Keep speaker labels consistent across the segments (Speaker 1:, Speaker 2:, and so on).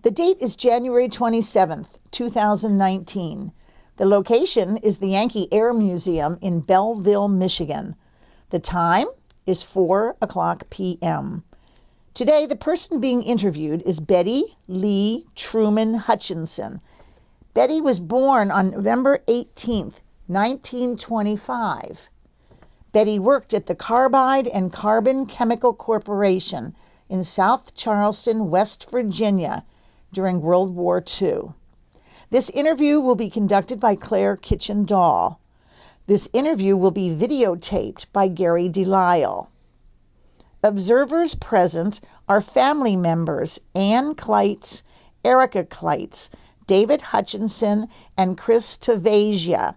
Speaker 1: The date is January 27th, 2019. The location is the Yankee Air Museum in Belleville, Michigan. The time is 4:00 p.m. Today, the person being interviewed is Betty Lee Truman Hutchinson. Betty was born on November 18th, 1925. Betty worked at the Carbide and Carbon Chemical Corporation in South Charleston, West Virginia during World War II. This interview will be conducted by Claire Kitchen-Dahl. This interview will be videotaped by Gary Delisle. Observers present are family members Ann Kleitz, Erica Kleitz, David Hutchinson, and Chris Tavasia.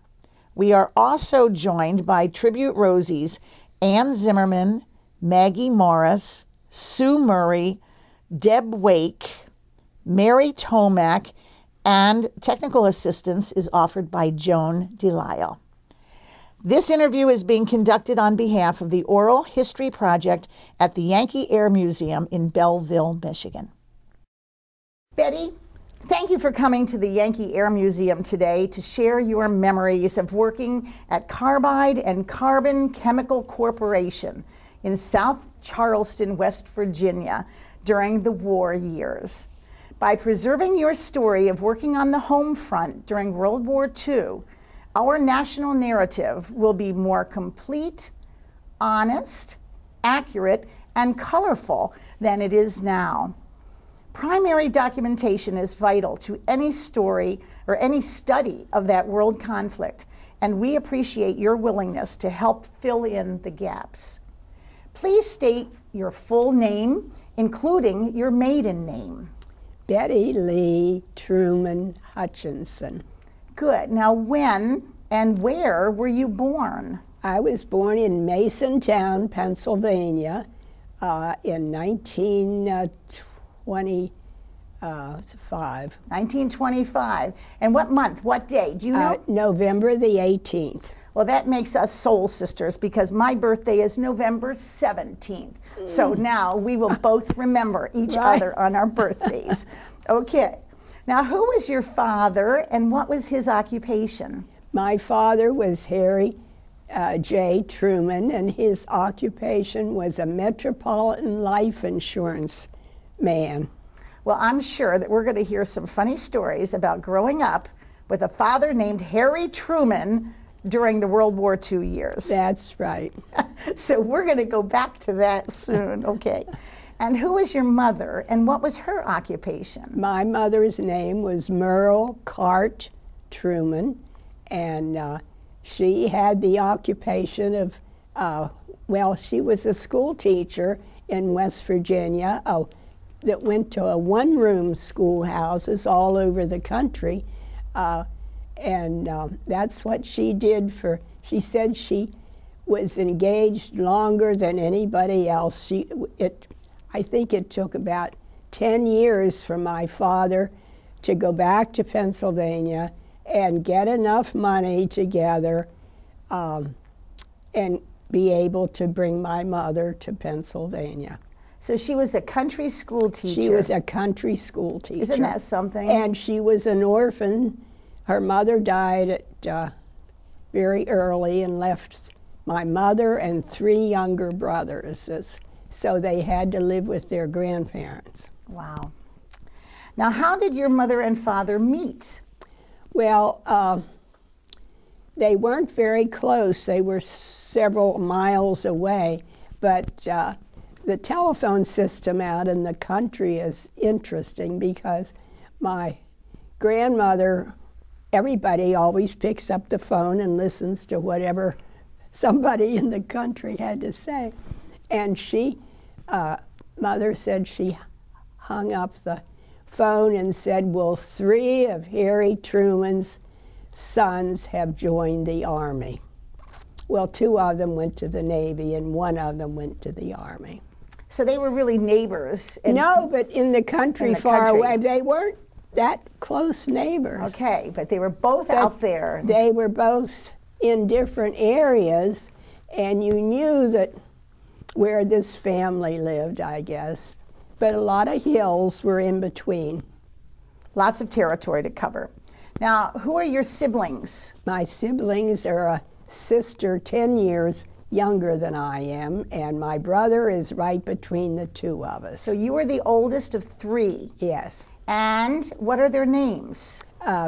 Speaker 1: We are also joined by Tribute Rosies Ann Zimmerman, Maggie Morris, Sue Murray, Deb Wake, Mary Tomac, and technical assistance is offered by Joan Delisle. This interview is being conducted on behalf of the Oral History Project at the Yankee Air Museum in Belleville, Michigan. Betty, thank you for coming to the Yankee Air Museum today to share your memories of working at Carbide and Carbon Chemical Corporation in South Charleston, West Virginia during the war years. By preserving your story of working on the home front during World War II, our national narrative will be more complete, honest, accurate, and colorful than it is now. Primary documentation is vital to any story or any study of that world conflict, and we appreciate your willingness to help fill in the gaps. Please state your full name, including your maiden name.
Speaker 2: Betty Lee Truman Hutchinson. Good.
Speaker 1: Now, when and where were you born?
Speaker 2: I was born in Masontown, Pennsylvania, in 1925.
Speaker 1: 1925. And what month, what day? Do you know?
Speaker 2: November the 18th.
Speaker 1: Well, that makes us soul sisters because my birthday is November 17th. So now we will both remember each other on our birthdays. Okay. Now, who was your father and what was his occupation?
Speaker 2: My father was Harry J. Truman, and his occupation was a Metropolitan Life Insurance man.
Speaker 1: Well, I'm sure that we're going to hear some funny stories about growing up with a father named Harry Truman during the World War II years.
Speaker 2: That's right.
Speaker 1: So we're going to go back to that soon. Okay. And who was your mother, and what was her occupation?
Speaker 2: My mother's name was Merle Cart Truman, and she had the occupation of, she was a school teacher in West Virginia that went to one-room schoolhouses all over the country, and that's what she did she said she was engaged longer than anybody else. I think it took about 10 years for my father to go back to Pennsylvania and get enough money together and be able to bring my mother to Pennsylvania.
Speaker 1: So she was a country school teacher.
Speaker 2: She was a country school teacher.
Speaker 1: Isn't that something?
Speaker 2: And she was an orphan. Her mother died very early and left my mother and 3 younger brothers. So they had to live with their grandparents.
Speaker 1: Wow. Now, how did your mother and father meet?
Speaker 2: Well, they weren't very close. They were several miles away, but the telephone system out in the country is interesting because my grandmother, everybody always picks up the phone and listens to whatever somebody in the country had to say. And Mother said she hung up the phone and said, "Well, 3 of Harry Truman's sons have joined the Army." Well, 2 of them went to the Navy and 1 of them went to the Army.
Speaker 1: So they were really neighbors?
Speaker 2: No, but in the country far away. They weren't that close neighbors.
Speaker 1: Okay, but they were both out there.
Speaker 2: They were both in different areas, and you knew that where this family lived, I guess. But a lot of hills were in between.
Speaker 1: Lots of territory to cover. Now, who are your siblings?
Speaker 2: My siblings are a sister 10 years younger than I am, and my brother is right between the two of us.
Speaker 1: So you are the oldest of three.
Speaker 2: Yes.
Speaker 1: And what are their names?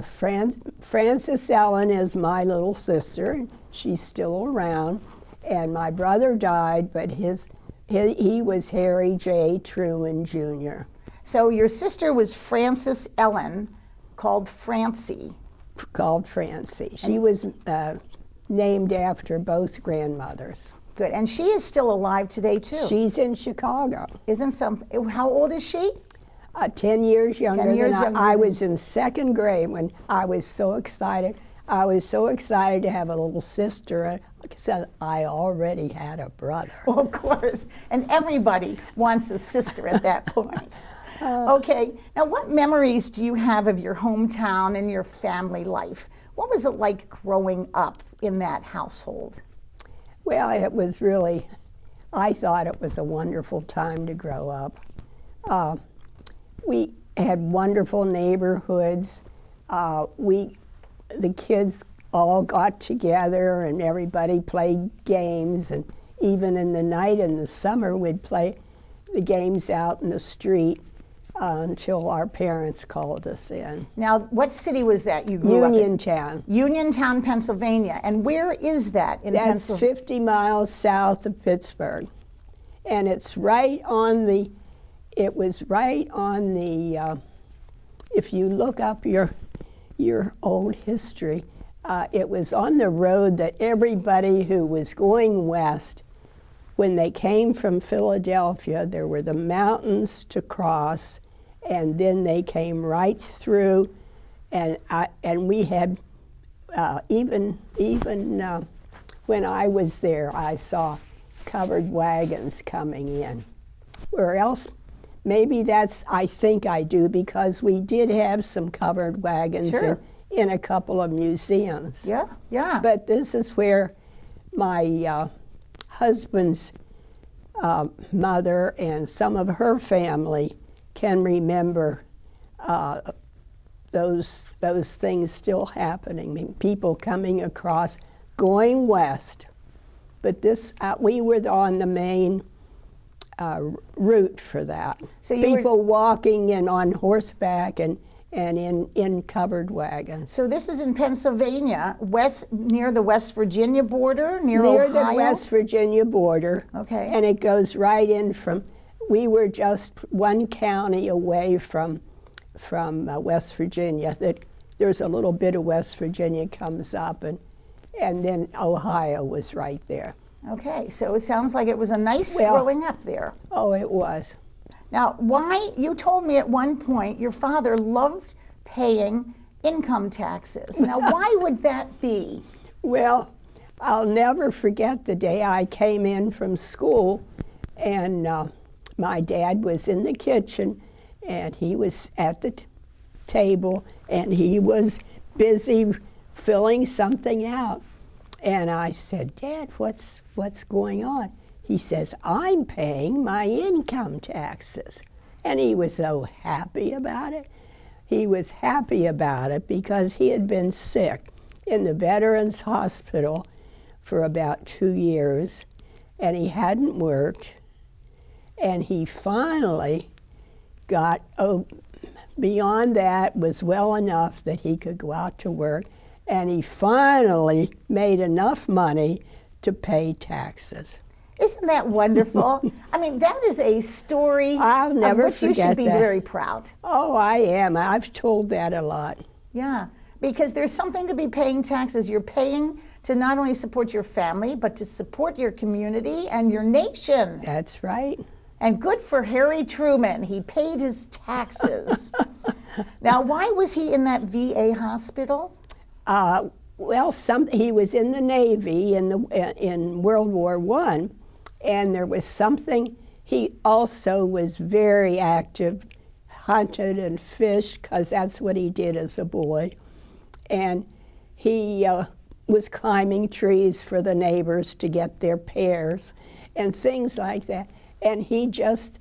Speaker 2: Frances Ellen is my little sister. She's still around. And my brother died, but he was Harry J. Truman Jr.
Speaker 1: So your sister was Frances Ellen, called Francie.
Speaker 2: Called Francie. She was named after both grandmothers.
Speaker 1: Good. And she is still alive today, too.
Speaker 2: She's in Chicago.
Speaker 1: How old is she?
Speaker 2: 10 years younger
Speaker 1: 10 years
Speaker 2: than
Speaker 1: younger
Speaker 2: I
Speaker 1: than-
Speaker 2: was in second grade when I was so excited. I was so excited to have a little sister because I already had a brother.
Speaker 1: Well, of course. And everybody wants a sister at that point. Okay. Now, what memories do you have of your hometown and your family life? What was it like growing up in that household?
Speaker 2: Well, it was really, I thought it was a wonderful time to grow up. We had wonderful neighborhoods. The kids all got together and everybody played games, and even in the night in the summer we'd play the games out in the street until our parents called us in.
Speaker 1: Now, what city was that you grew up in?
Speaker 2: Uniontown.
Speaker 1: Uniontown, Pennsylvania. And where is that in
Speaker 2: That's
Speaker 1: Pennsylvania?
Speaker 2: 50 miles south of Pittsburgh. And it's right on the, it was right on the, if you look up your old history, it was on the road that everybody who was going west, when they came from Philadelphia, there were the mountains to cross, and then they came right through, and we had, even when I was there, I saw covered wagons coming in. Where else? Maybe that's, I think I do, because we did have some covered wagons
Speaker 1: Sure.
Speaker 2: in a couple of museums.
Speaker 1: Yeah, yeah.
Speaker 2: But this is where my husband's mother and some of her family can remember those things still happening. I mean, people coming across, going west. But this, we were on the main route for that.
Speaker 1: So you
Speaker 2: people walking and on horseback and in covered wagons.
Speaker 1: So this is in Pennsylvania, near the West Virginia border, near
Speaker 2: Near
Speaker 1: Ohio?
Speaker 2: the West Virginia border.
Speaker 1: Okay.
Speaker 2: And it goes right in from, we were just one county away from West Virginia. There's a little bit of West Virginia comes up, and then Ohio was right there.
Speaker 1: Okay, so it sounds like it was a nice
Speaker 2: Well-
Speaker 1: growing up there.
Speaker 2: Oh, it was.
Speaker 1: Now, you told me at one point your father loved paying income taxes. Now, why would that be?
Speaker 2: Well, I'll never forget the day I came in from school, and my dad was in the kitchen, and he was at the table, and he was busy filling something out. And I said, "Dad, what's going on?" He says, "I'm paying my income taxes." And he was so happy about it. He was happy about it because he had been sick in the Veterans Hospital for about 2 years, and he hadn't worked. And he finally got, beyond that was well enough that he could go out to work, and he finally made enough money to pay taxes.
Speaker 1: Isn't that wonderful? I mean, that is a story
Speaker 2: I'll never
Speaker 1: of which you should
Speaker 2: forget
Speaker 1: be
Speaker 2: that.
Speaker 1: very proud.
Speaker 2: Oh, I am. I've told that a lot.
Speaker 1: Yeah, because there's something to be paying taxes. You're paying to not only support your family, but to support your community and your nation.
Speaker 2: That's right.
Speaker 1: And good for Harry Truman. He paid his taxes. Now, why was he in that VA hospital?
Speaker 2: Well, he was in the Navy in World War I, and there was something. He also was very active, hunted and fished, because that's what he did as a boy. And he was climbing trees for the neighbors to get their pears and things like that. And he just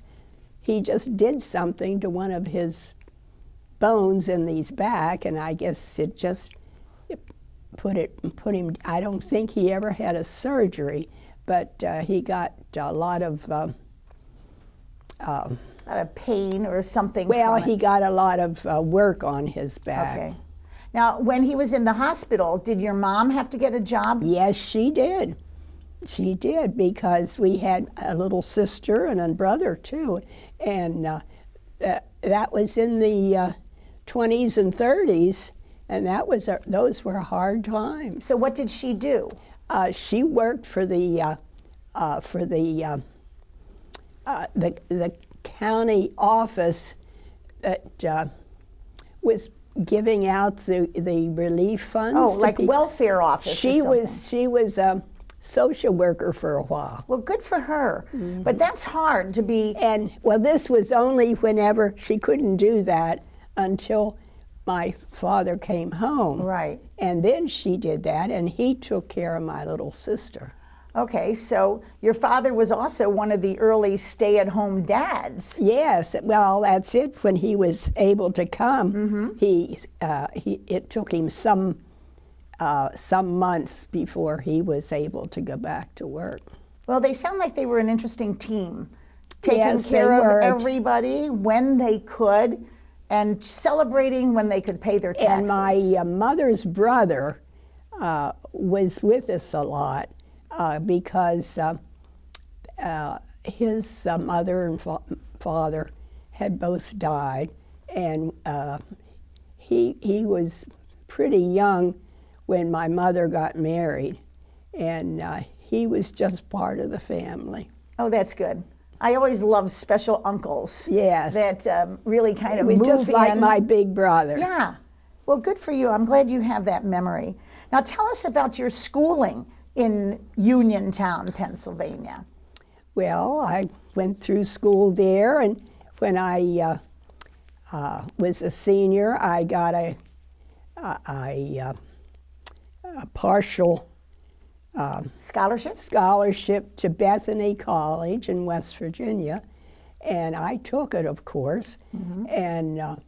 Speaker 2: did something to one of his bones in his back, and I guess it just put him. I don't think he ever had a surgery, but he got a lot of
Speaker 1: pain or something.
Speaker 2: Well,
Speaker 1: from it.
Speaker 2: he got a lot of work on his back.
Speaker 1: Okay. Now, when he was in the hospital, did your mom have to get a job?
Speaker 2: Yes, she did. She did, because we had a little sister and a brother too, and that was in the 20s and 30s, and those were hard times.
Speaker 1: So what did she do?
Speaker 2: She worked for the county office that was giving out the relief funds.
Speaker 1: Oh, like welfare office.
Speaker 2: She was a social worker for a while.
Speaker 1: Well, good for her. Mm-hmm. But that's hard to be.
Speaker 2: And well, this was only whenever she couldn't do that until my father came home.
Speaker 1: Right.
Speaker 2: And then she did that, and he took care of my little sister.
Speaker 1: Okay, so your father was also one of the early stay-at-home dads.
Speaker 2: Yes, well, that's it. When he was able to come, it took him some months before he was able to go back to work.
Speaker 1: Well, they sound like they were an interesting team, taking
Speaker 2: Yes,
Speaker 1: care
Speaker 2: they
Speaker 1: of
Speaker 2: were.
Speaker 1: Everybody when they could, and celebrating when they could pay their taxes.
Speaker 2: And my mother's brother was with us a lot because his mother and father had both died, and he was pretty young when my mother got married, and he was just part of the family.
Speaker 1: Oh, that's good. I always love special uncles.
Speaker 2: Yes.
Speaker 1: That really kind of
Speaker 2: He was
Speaker 1: move
Speaker 2: just like
Speaker 1: in.
Speaker 2: my big brother.
Speaker 1: Yeah. Well, good for you. I'm glad you have that memory. Now, tell us about your schooling in Uniontown, Pennsylvania.
Speaker 2: Well, I went through school there, and when I was a senior, I got a partial scholarship to Bethany College in West Virginia, and I took it, of course. Mm-hmm. And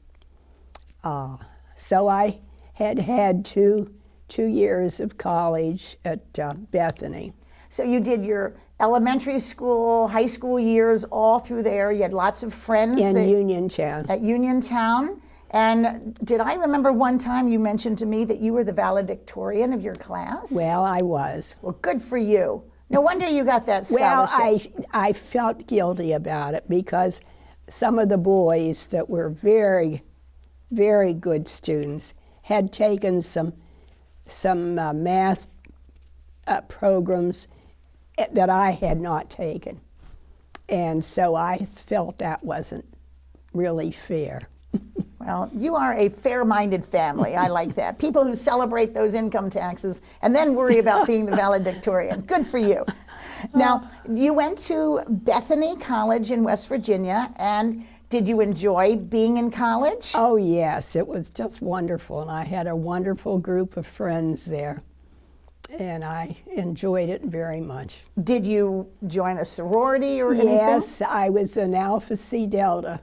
Speaker 2: so I had two years of college at Bethany.
Speaker 1: So you did your elementary school, high school years all through there. You had lots of friends
Speaker 2: In Uniontown.
Speaker 1: At Uniontown. And did I remember one time you mentioned to me that you were the valedictorian of your class?
Speaker 2: Well, I was.
Speaker 1: Well, good for you. No wonder you got that scholarship.
Speaker 2: Well, I felt guilty about it because some of the boys that were very, very good students had taken some math programs that I had not taken. And so I felt that wasn't really fair.
Speaker 1: Well, you are a fair-minded family. I like that. People who celebrate those income taxes and then worry about being the valedictorian. Good for you. Now, you went to Bethany College in West Virginia, and did you enjoy being in college?
Speaker 2: Oh, yes. It was just wonderful, and I had a wonderful group of friends there, and I enjoyed it very much.
Speaker 1: Did you join a sorority or anything?
Speaker 2: Yes, I was in Alpha Psi Delta,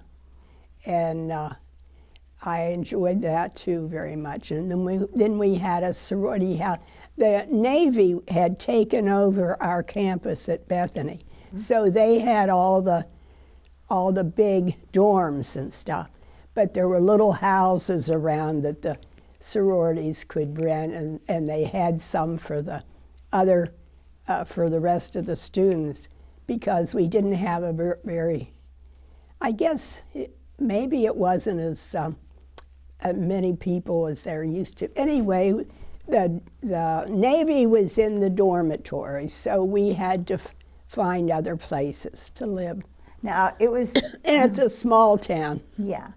Speaker 2: and I enjoyed that too very much. And then we had a sorority house. The Navy had taken over our campus at Bethany, so they had all the big dorms and stuff. But there were little houses around that the sororities could rent, and they had some for the rest of the students, because we didn't have a very, I guess maybe it wasn't as many people as there used to. Anyway, the Navy was in the dormitory, so we had to find other places to live.
Speaker 1: Now, it was...
Speaker 2: And it's a small town.
Speaker 1: Yeah. All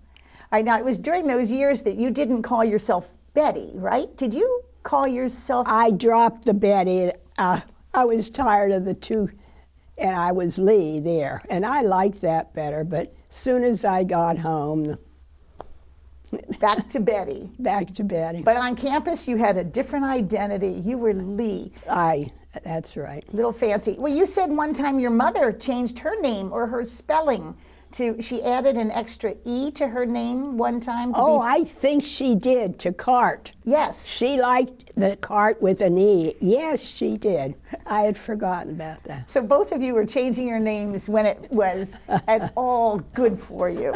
Speaker 1: right, now, it was during those years that you didn't call yourself Betty, right? Did you call yourself...
Speaker 2: I dropped the Betty. I was tired of the two, and I was Lee there. And I liked that better, but as soon as I got home...
Speaker 1: Back to Betty.
Speaker 2: Back to Betty.
Speaker 1: But on campus, you had a different identity. You were Lee.
Speaker 2: That's right.
Speaker 1: Little fancy. Well, you said one time your mother changed her name or her spelling She added an extra E to her name one time.
Speaker 2: Oh, I think she did, to Cart.
Speaker 1: Yes.
Speaker 2: She liked the Cart with an E. Yes, she did. I had forgotten about that.
Speaker 1: So both of you were changing your names when it was at all good for you.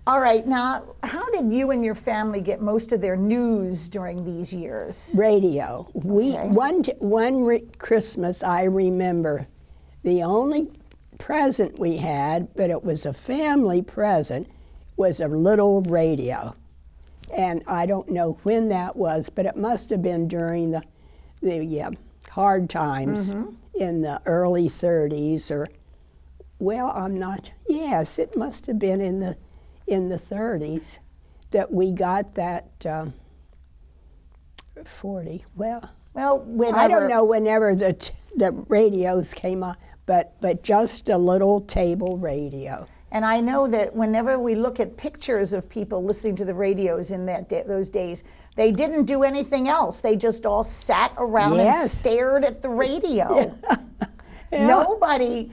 Speaker 1: All right, now, how did you and your family get most of their news during these years?
Speaker 2: Radio.
Speaker 1: Okay.
Speaker 2: One Christmas, I remember, the only present we had, but it was a family present, was a little radio. And I don't know when that was, but it must have been during the hard times in the early 30s, or, well, I'm not, yes, it must have been in the 30s that we got that 40. Well,
Speaker 1: whenever,
Speaker 2: I don't know whenever the radios came on, but just a little table radio.
Speaker 1: And I know that whenever we look at pictures of people listening to the radios in those days, they didn't do anything else. They just all sat around and stared at the radio.
Speaker 2: Yeah.
Speaker 1: Nobody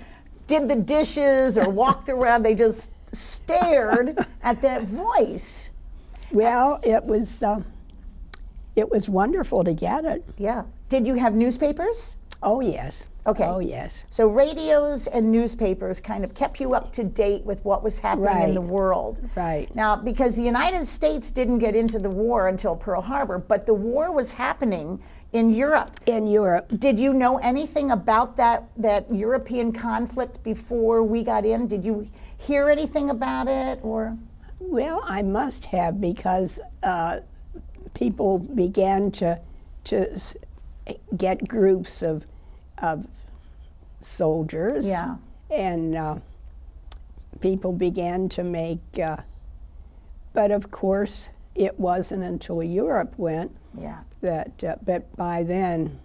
Speaker 1: did the dishes or walked around. They just stared at that voice.
Speaker 2: Well, it was wonderful to get it.
Speaker 1: Yeah. Did you have newspapers?
Speaker 2: Oh, yes.
Speaker 1: Okay.
Speaker 2: Oh, yes.
Speaker 1: So radios and newspapers kind of kept you up to date with what was happening in the world.
Speaker 2: Right.
Speaker 1: Now, because the United States didn't get into the war until Pearl Harbor, but the war was happening in Europe.
Speaker 2: In Europe.
Speaker 1: Did you know anything about that European conflict before we got in? Did you hear anything about it, or?
Speaker 2: Well, I must have, because people began to get groups of soldiers, and people began to make, but of course it wasn't until Europe went that, but by then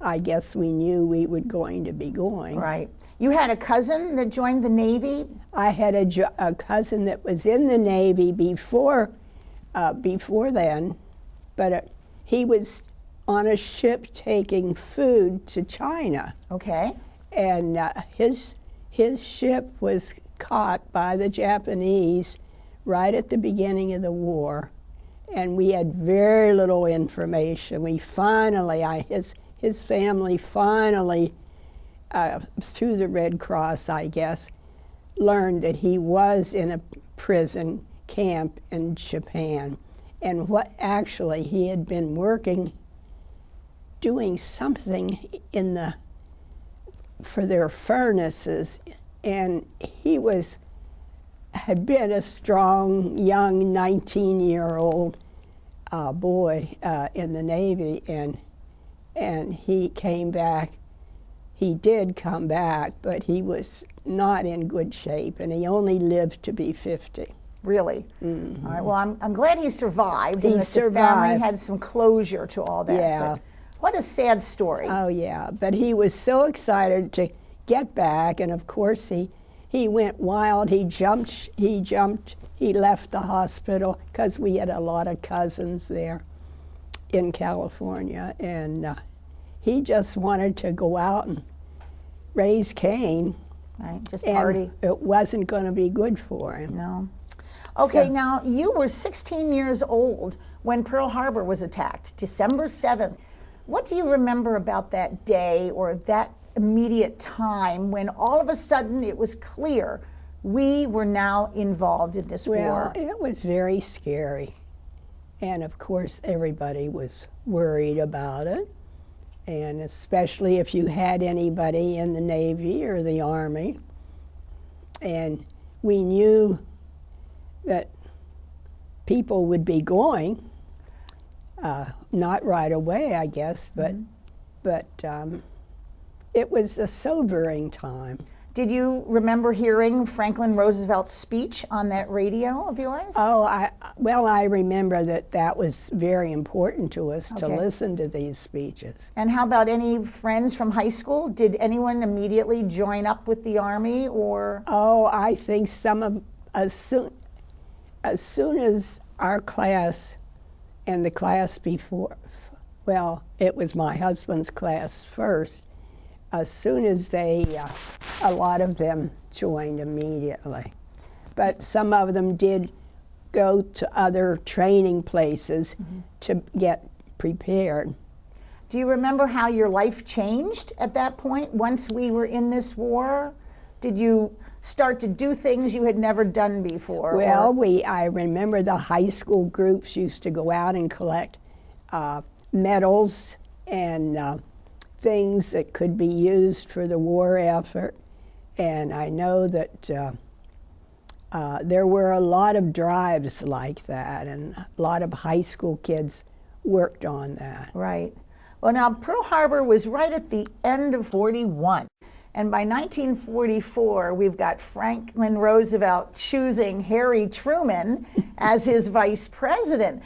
Speaker 2: I guess we knew we were going to be going.
Speaker 1: Right. You had a cousin that joined the Navy?
Speaker 2: I had a cousin that was in the Navy before then, but he was on a ship taking food to China.
Speaker 1: Okay.
Speaker 2: And his ship was caught by the Japanese right at the beginning of the war, and we had very little information. We finally, his family finally, through the Red Cross, I guess, learned that he was in a prison camp in Japan, and what actually he had been working, doing something for their furnaces, and he had been a strong, young 19-year-old boy in the Navy, and he came back. He did come back, but he was not in good shape, and he only lived to be 50.
Speaker 1: Really?
Speaker 2: Mm-hmm.
Speaker 1: All right. Well, I'm glad he survived.
Speaker 2: He
Speaker 1: and that
Speaker 2: survived.
Speaker 1: The family had some closure to all that.
Speaker 2: Yeah.
Speaker 1: But what a sad story.
Speaker 2: Oh, yeah. But he was so excited to get back, and of course he went wild. He jumped. He left the hospital because we had a lot of cousins there in California, and he just wanted to go out and raise Cain.
Speaker 1: Right. Just party.
Speaker 2: And it wasn't going to be good for him.
Speaker 1: No. Okay,
Speaker 2: So-
Speaker 1: now you were 16 years old when Pearl Harbor was attacked, December 7th. What do you remember about that day or that immediate time when all of a sudden it was clear we were now involved in this war?
Speaker 2: Well, it was very scary. And of course, everybody was worried about it. And especially if you had anybody in the Navy or the Army. And we knew that people would be going, not right away, I guess, but it was a sobering time.
Speaker 1: Did you remember hearing Franklin Roosevelt's speech on that radio of yours?
Speaker 2: Oh, I remember that was very important to us to
Speaker 1: Okay.
Speaker 2: listen to these speeches.
Speaker 1: And how about any friends from high school? Did anyone immediately join up with the Army, or?
Speaker 2: Oh, I think as soon as our class and the class before, well, it was my husband's class first, as soon as a lot of them joined immediately. But some of them did go to other training places to get prepared.
Speaker 1: Do you remember how your life changed at that point once we were in this war? Did you start to do things you had never done before?
Speaker 2: Well, I remember the high school groups used to go out and collect medals and things that could be used for the war effort. And I know that there were a lot of drives like that, and a lot of high school kids worked on that.
Speaker 1: Right. Well, now, Pearl Harbor was right at the end of 41. And by 1944, we've got Franklin Roosevelt choosing Harry Truman as his vice president.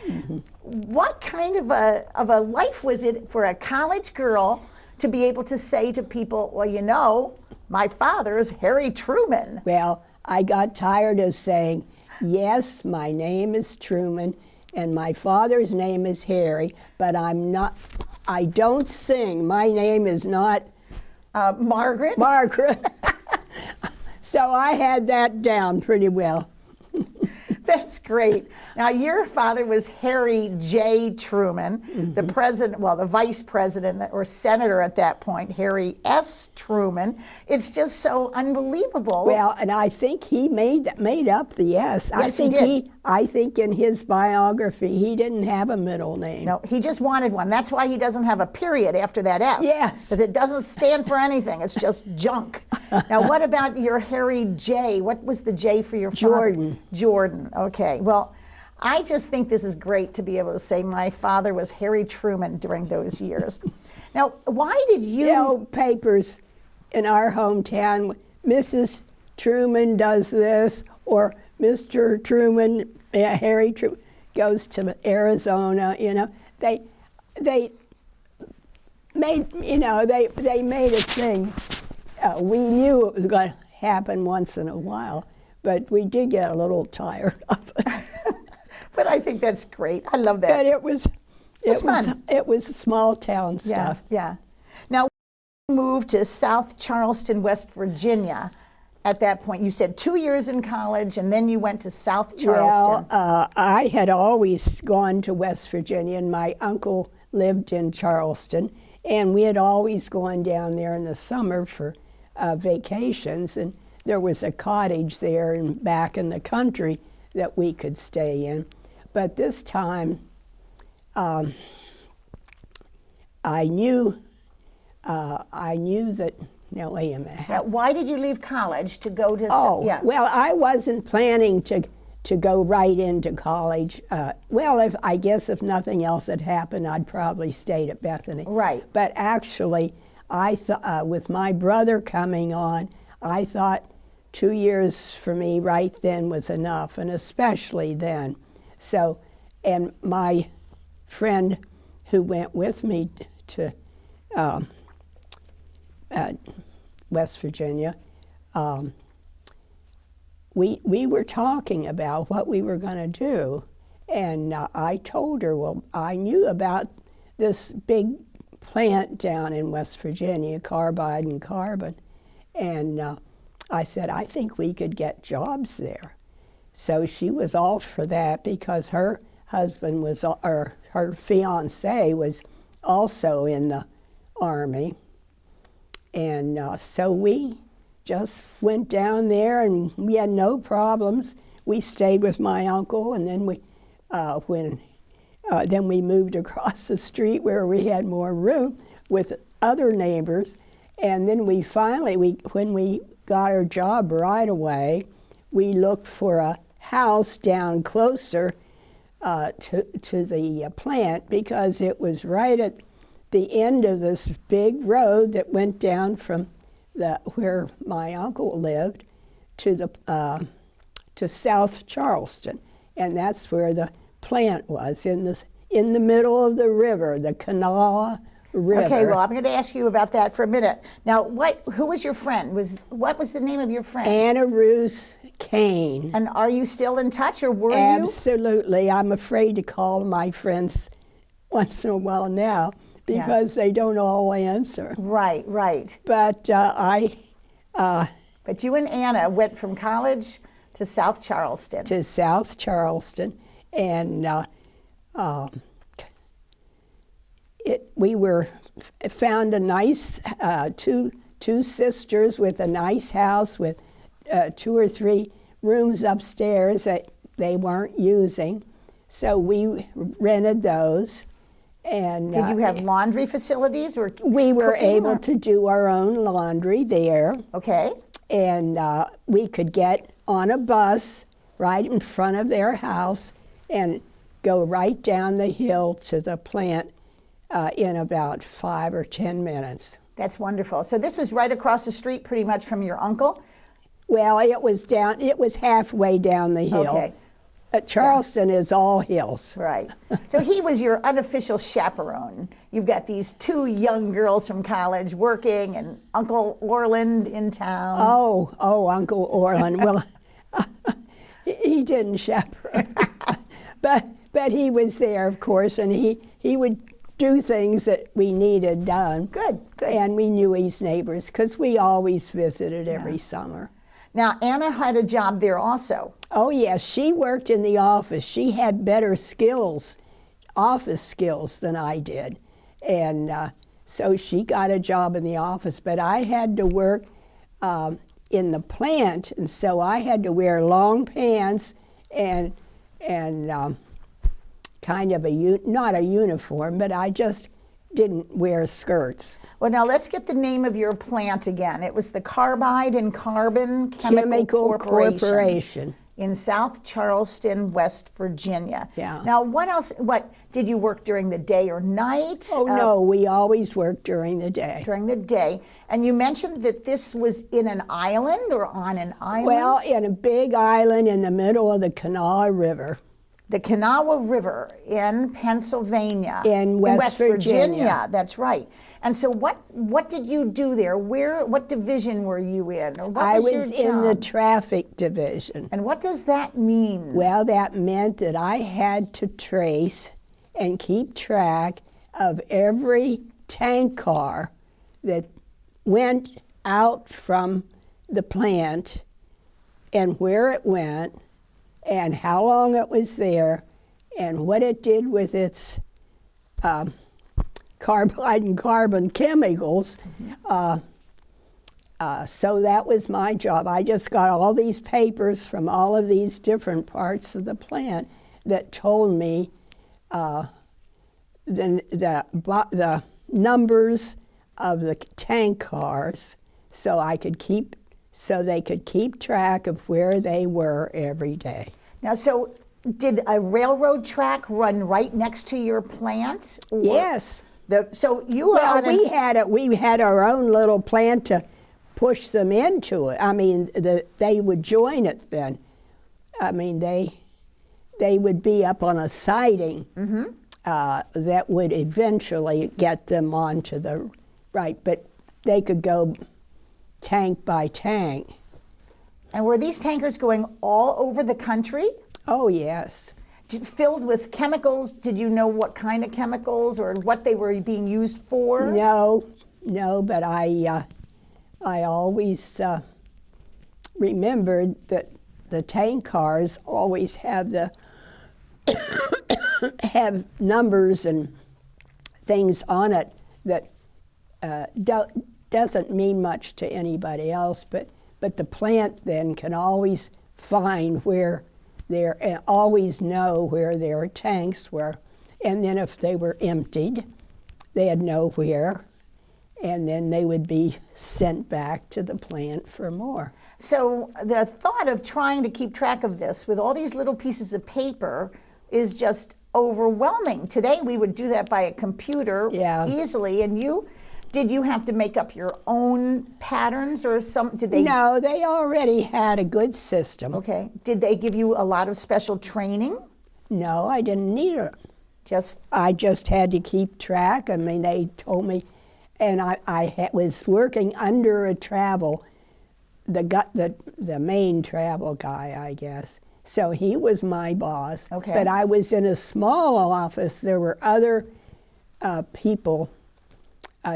Speaker 1: What kind of a life was it for a college girl to be able to say to people, well, you know, my father is Harry Truman?
Speaker 2: Well, I got tired of saying, yes, my name is Truman, and my father's name is Harry, but I don't sing. My name is not
Speaker 1: Margaret?
Speaker 2: Margaret. So I had that down pretty well.
Speaker 1: That's great. Now, your father was Harry J. Truman, the president, well, the vice president or senator at that point, Harry S. Truman. It's just so unbelievable.
Speaker 2: Well, and I think he made up the S.
Speaker 1: Yes, he did.
Speaker 2: I think in his biography, he didn't have a middle name.
Speaker 1: No, he just wanted one. That's why he doesn't have a period after that S.
Speaker 2: Yes.
Speaker 1: Because it doesn't stand for anything. It's just junk. Now, what about your Harry J.? What was the J for your father?
Speaker 2: Jordan.
Speaker 1: Jordan. Okay. Well, I just think this is great to be able to say my father was Harry Truman during those years. Now, why did you...
Speaker 2: You know, papers in our hometown, Mrs. Truman does this, or Mr. Truman, Harry Truman, goes to Arizona, you know. They made, you know, they made a thing. We knew it was going to happen once in a while, but we did get a little tired of it.
Speaker 1: But I think that's great. I love that.
Speaker 2: But it was
Speaker 1: fun.
Speaker 2: It was small town stuff.
Speaker 1: Yeah. Now, you moved to South Charleston, West Virginia. At that point, you said 2 years in college, and then you went to South Charleston.
Speaker 2: Well, I had always gone to West Virginia, and my uncle lived in Charleston, and we had always gone down there in the summer for vacations, and there was a cottage there and back in the country that we could stay in. But this time, I knew that. Now wait a minute.
Speaker 1: Now, why did you leave college to go to?
Speaker 2: Well, I wasn't planning to go right into college. Well, I guess if nothing else had happened, I'd probably stayed at Bethany.
Speaker 1: Right.
Speaker 2: But actually, I thought with my brother coming on, I thought 2 years for me right then was enough, and especially then. So, and my friend who went with me to West Virginia, we were talking about what we were going to do, and I told her, well, I knew about this big plant down in West Virginia, Carbide and Carbide, and I said, I think we could get jobs there. So she was all for that because her husband was, or her fiance was also in the Army. And so we just went down there, and we had no problems. We stayed with my uncle, and then then we moved across the street where we had more room with other neighbors. And then we finally, when we got our job right away, we looked for a house down closer to the plant because it was right at the end of this big road that went down from where my uncle lived to South Charleston, and that's where the plant was in the middle of the river, the Kanawha River.
Speaker 1: Okay, well, I'm going to ask you about that for a minute. Now, who was your friend? What was the name of your friend?
Speaker 2: Anna Ruth Kane.
Speaker 1: And are you still in touch, or were you?
Speaker 2: Absolutely. I'm afraid to call my friends once in a while now because they don't all answer.
Speaker 1: Right.
Speaker 2: But
Speaker 1: But you and Anna went from college to South Charleston.
Speaker 2: To South Charleston, and we found a nice two sisters with a nice house with 2 or 3 rooms upstairs that they weren't using, so we rented those. And
Speaker 1: did you have laundry facilities or
Speaker 2: we were
Speaker 1: cooking,
Speaker 2: able
Speaker 1: or?
Speaker 2: to do our own laundry there.
Speaker 1: Okay.
Speaker 2: And we could get on a bus right in front of their house and go right down the hill to the plant in about 5 or 10 minutes.
Speaker 1: That's wonderful. So this was right across the street pretty much from your uncle?
Speaker 2: Well, it was halfway down the hill.
Speaker 1: Okay.
Speaker 2: Charleston is all hills.
Speaker 1: Right. So he was your unofficial chaperone. You've got these 2 young girls from college working and Uncle Orland in town.
Speaker 2: Oh, Uncle Orland. Well, he didn't chaperone. but he was there, of course, and he would do things that we needed done.
Speaker 1: Good.
Speaker 2: And we knew his neighbors because we always visited every summer.
Speaker 1: Now, Anna had a job there also.
Speaker 2: Oh, yes. She worked in the office. She had better skills, office skills, than I did. And so she got a job in the office. But I had to work in the plant, and so I had to wear long pants and kind of not a uniform, but I just didn't wear skirts.
Speaker 1: Well, now let's get the name of your plant again. It was the Carbide and Carbon Chemical Corporation in South Charleston, West Virginia.
Speaker 2: Yeah.
Speaker 1: Now, what else? What did you work during the day or night?
Speaker 2: Oh, no, we always worked during the day.
Speaker 1: During the day. And you mentioned that this was in an island or on an island?
Speaker 2: Well, in a big island in the middle of the Kanawha River.
Speaker 1: The Kanawha River in Pennsylvania.
Speaker 2: In West Virginia.
Speaker 1: That's right. And so what did you do there? What division were you in? Or what
Speaker 2: I
Speaker 1: was
Speaker 2: was
Speaker 1: your
Speaker 2: in the
Speaker 1: job?
Speaker 2: traffic division.
Speaker 1: And what does that mean?
Speaker 2: Well, that meant that I had to trace and keep track of every tank car that went out from the plant and where it went and how long it was there and what it did with its carbide and carbon chemicals. So that was my job. I just got all these papers from all of these different parts of the plant that told me the numbers of the tank cars, so they could keep track of where they were every day.
Speaker 1: Now, so did a railroad track run right next to your plant? Or
Speaker 2: Yes.
Speaker 1: So you were
Speaker 2: Well,
Speaker 1: on
Speaker 2: we had our own little plant to push them into it. I mean, they would join it then. I mean, they would be up on a siding that would eventually get them onto the right, but they could go tank by tank.
Speaker 1: And were these tankers going all over the country?
Speaker 2: Oh, yes.
Speaker 1: Filled with chemicals? Did you know what kind of chemicals or what they were being used for?
Speaker 2: No, but I always remembered that the tank cars always have have numbers and things on it that doesn't mean much to anybody else, but the plant then can always find where and always know where their tanks were, and then if they were emptied, they'd know where, and then they would be sent back to the plant for more.
Speaker 1: So the thought of trying to keep track of this with all these little pieces of paper is just overwhelming. Today we would do that by a computer easily, and did you have to make up your own patterns or did they?
Speaker 2: No, they already had a good system.
Speaker 1: Okay. Did they give you a lot of special training?
Speaker 2: No, I didn't need it. I just had to keep track. I mean, they told me, and I was working under a the main travel guy, I guess. So he was my boss.
Speaker 1: Okay.
Speaker 2: But I was in a small office. There were other people,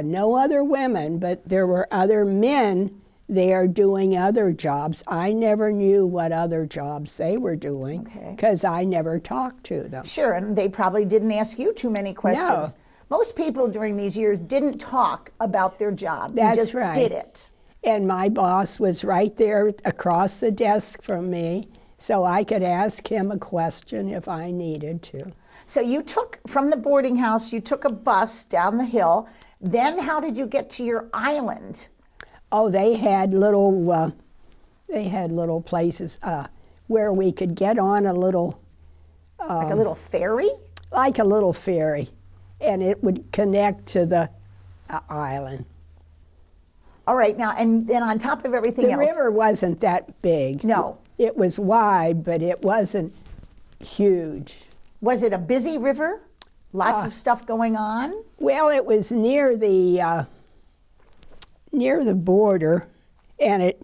Speaker 2: no other women, but there were other men there doing other jobs. I never knew what other jobs they were doing
Speaker 1: Okay.
Speaker 2: because I never talked to them.
Speaker 1: Sure, and they probably didn't ask you too many questions. Most people during these years didn't talk about their job.
Speaker 2: That's
Speaker 1: you just
Speaker 2: right.
Speaker 1: did it.
Speaker 2: And my boss was right there across the desk from me, so I could ask him a question if I needed to.
Speaker 1: So you took, from the boarding house, you took a bus down the hill. Then how did you get to your island?
Speaker 2: Oh, they had little places where we could get on a little,
Speaker 1: Like a little ferry?
Speaker 2: like a little ferry, and it would connect to the island.
Speaker 1: All right, now, and then on top of everything
Speaker 2: The
Speaker 1: else.
Speaker 2: river wasn't that big.
Speaker 1: No.
Speaker 2: It was wide, but it wasn't huge.
Speaker 1: Was it a busy river? Lots of stuff going on?
Speaker 2: Well, it was near the border, and it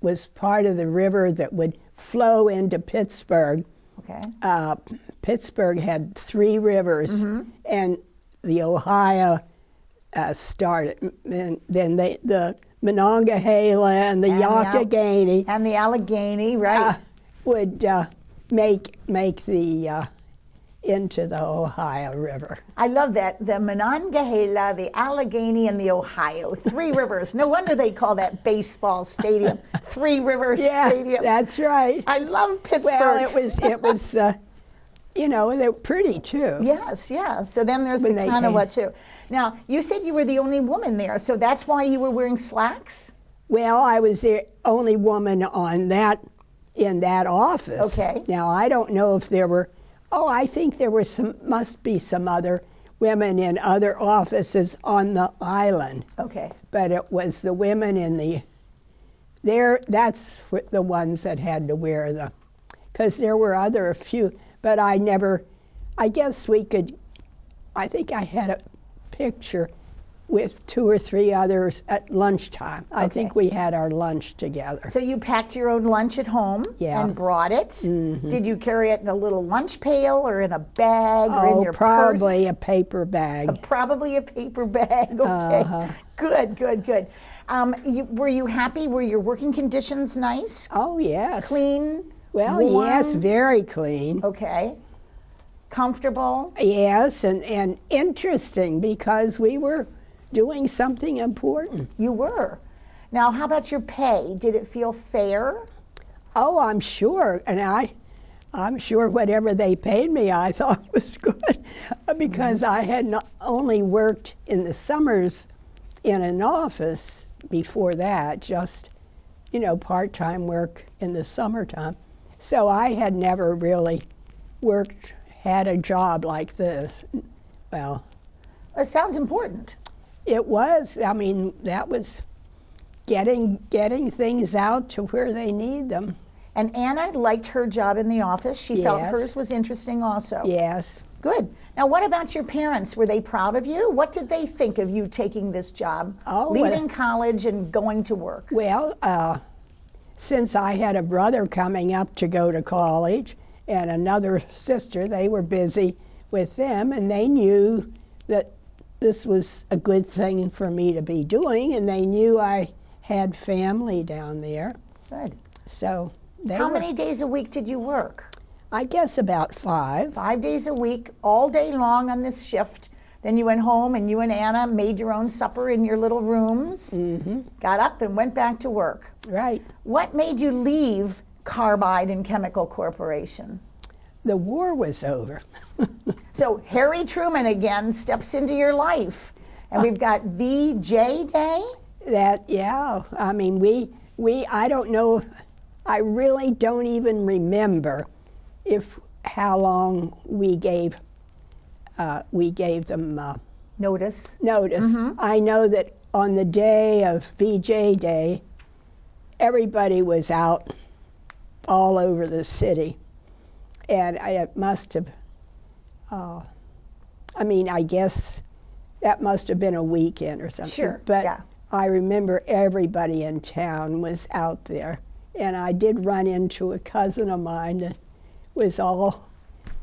Speaker 2: was part of the river that would flow into Pittsburgh.
Speaker 1: Okay.
Speaker 2: Pittsburgh had 3 rivers, and the Ohio started. And then the Monongahela and the Youghiogheny
Speaker 1: And the Allegheny, right?
Speaker 2: would make the into the Ohio River.
Speaker 1: I love that. The Monongahela, the Allegheny, and the Ohio. 3 rivers. No wonder they call that baseball stadium 3 Rivers Stadium.
Speaker 2: That's right.
Speaker 1: I love Pittsburgh.
Speaker 2: Well, it was they're pretty too.
Speaker 1: Yes, yeah. So then there's the
Speaker 2: When they
Speaker 1: Kanawha too. Now, you said you were the only woman there, so that's why you were wearing slacks?
Speaker 2: Well, I was the only woman in that office.
Speaker 1: Okay.
Speaker 2: Now, I don't know if there were, I think there were must be some other women in other offices on the island.
Speaker 1: Okay.
Speaker 2: But it was the women that's the ones that had to wear because there were a few, but I think I had a picture with 2 or 3 others at lunchtime. I think we had our lunch together.
Speaker 1: So you packed your own lunch at home and brought it. Did you carry it in a little lunch pail or in a bag or in your
Speaker 2: probably
Speaker 1: purse?
Speaker 2: a paper bag.
Speaker 1: Probably a paper bag. Okay. Good. Were you happy? Were your working conditions nice?
Speaker 2: Oh, yes.
Speaker 1: Clean?
Speaker 2: Well,
Speaker 1: warm?
Speaker 2: yes, very clean.
Speaker 1: Okay. Comfortable?
Speaker 2: Yes, and interesting because we were doing something important.
Speaker 1: You were. Now, how about your pay? Did it feel fair?
Speaker 2: Oh, I'm sure. And I'm sure whatever they paid me, I thought was good because I had not only worked in the summers in an office before that, just, part-time work in the summertime. So I had never really had a job like this. Well,
Speaker 1: It sounds important.
Speaker 2: it was. I mean, that was getting things out to where they need them.
Speaker 1: And Anna liked her job in the office. She felt
Speaker 2: Yes.
Speaker 1: hers was interesting also.
Speaker 2: Yes.
Speaker 1: Good. Now, what about your parents? Were they proud of you? What did they think of you taking this job, leaving college and going to work?
Speaker 2: Well, since I had a brother coming up to go to college and another sister, they were busy with them, and they knew that this was a good thing for me to be doing, and they knew I had family down there.
Speaker 1: Good.
Speaker 2: So
Speaker 1: How many days a week did you work?
Speaker 2: I guess about 5.
Speaker 1: 5 days a week, all day long on this shift. Then you went home and you and Anna made your own supper in your little rooms, got up and went back to work.
Speaker 2: Right.
Speaker 1: What made you leave Carbide and Chemical Corporation?
Speaker 2: The war was over.
Speaker 1: So Harry Truman again steps into your life. And we've got VJ Day.
Speaker 2: I mean, I don't know, I really don't even remember how long we gave them
Speaker 1: Notice.
Speaker 2: notice. I know that on the day of VJ Day, everybody was out all over the city. And it must have, I guess that must have been a weekend or something.
Speaker 1: Sure,
Speaker 2: But
Speaker 1: yeah.
Speaker 2: I remember everybody in town was out there. And I did run into a cousin of mine that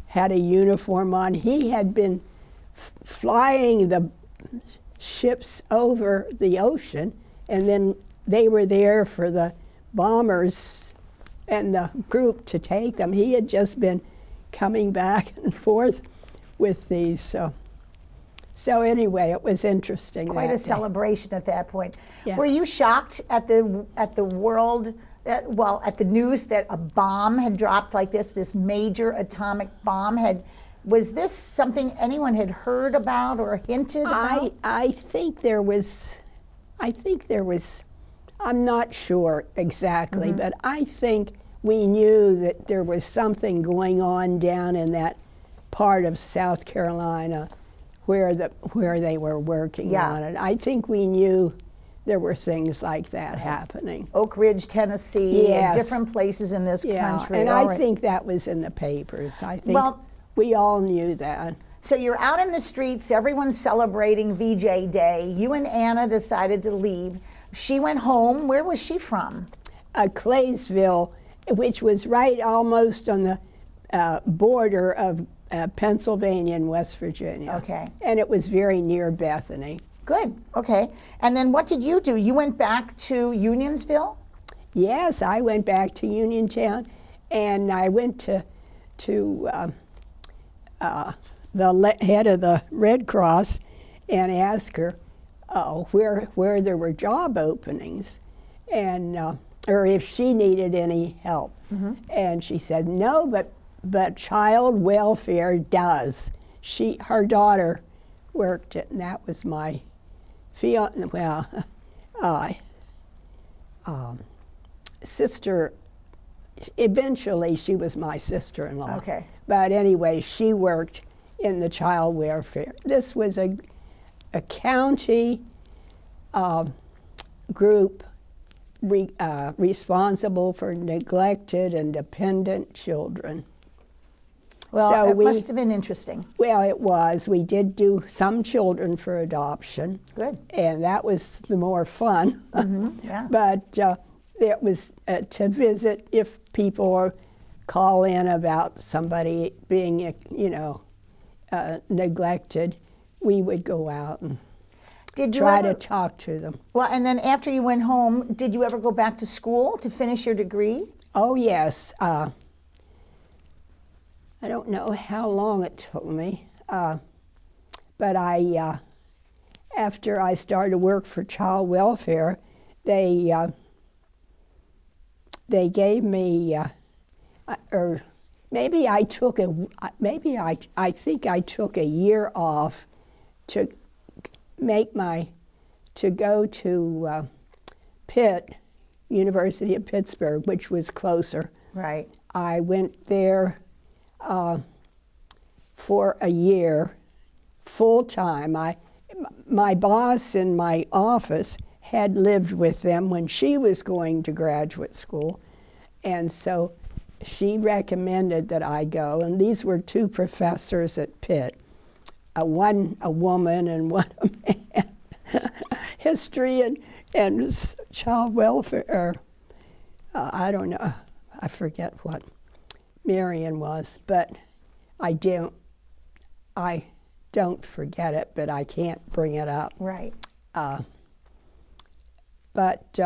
Speaker 2: had a uniform on. He had been flying ships over the ocean, and then they were there for the bombers and the group to take them. He had just been coming back and forth with these. So anyway, it was interesting.
Speaker 1: Quite a celebration at that point.
Speaker 2: Yeah.
Speaker 1: Were you shocked at the world, at the news that a bomb had dropped like this major atomic bomb was this something anyone had heard about or hinted about?
Speaker 2: I think there was, I'm not sure exactly, but I think we knew that there was something going on down in that part of South Carolina where they were working on it. I think we knew there were things like that happening.
Speaker 1: Oak Ridge, Tennessee,
Speaker 2: Yes.
Speaker 1: and different places in this country.
Speaker 2: And
Speaker 1: All
Speaker 2: I think that was in the papers. I think
Speaker 1: Well,
Speaker 2: we all knew that.
Speaker 1: So you're out in the streets, everyone's celebrating VJ Day. You and Anna decided to leave. She went home. Where was she from?
Speaker 2: Claysville, which was right almost on the border of Pennsylvania and West Virginia.
Speaker 1: Okay.
Speaker 2: And it was very near Bethany.
Speaker 1: Good, okay. And then what did you do? You went back to Unionsville?
Speaker 2: Yes, I went back to Uniontown, and I went to the head of the Red Cross and asked her where there were job openings, and or if she needed any help. And she said, no, but child welfare does. Her daughter worked it, and that was my sister. Eventually, she was my sister-in-law.
Speaker 1: Okay.
Speaker 2: But anyway, she worked in the child welfare. This was a county group responsible for neglected and dependent children.
Speaker 1: Well,
Speaker 2: So
Speaker 1: it must have been interesting.
Speaker 2: Well, it was. We did do some children for adoption.
Speaker 1: Good.
Speaker 2: And that was the more fun.
Speaker 1: Yeah.
Speaker 2: But it was to visit if people call in about somebody being, neglected. We would go out and try to talk to them.
Speaker 1: Well, and then after you went home, did you ever go back to school to finish your degree?
Speaker 2: Oh, yes. I don't know how long it took me, but after I started to work for child welfare, they gave me, or maybe I took I think I took a year off to go to Pitt, University of Pittsburgh, which was closer.
Speaker 1: Right.
Speaker 2: I went there for a year, full time. My boss in my office had lived with them when she was going to graduate school, and so she recommended that I go. And these were two professors at Pitt, one a woman and one a man, history and child welfare. I don't know, I forget what Marion was, but I don't forget it, but I can't bring it up.
Speaker 1: Right.
Speaker 2: But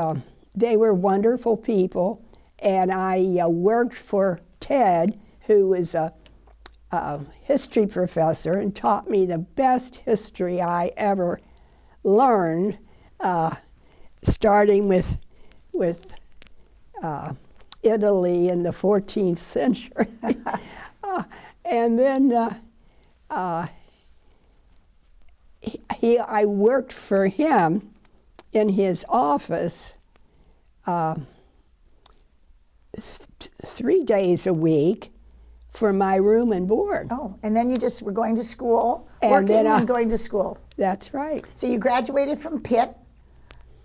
Speaker 2: they were wonderful people, and I worked for Ted, who was a history professor and taught me the best history I ever learned, starting with Italy in the 14th century. And then I worked for him in his office 3 days a week for my room and board.
Speaker 1: Oh, and then you just were going to school,
Speaker 2: And
Speaker 1: working
Speaker 2: then
Speaker 1: and going to school.
Speaker 2: That's right.
Speaker 1: So you graduated from Pitt.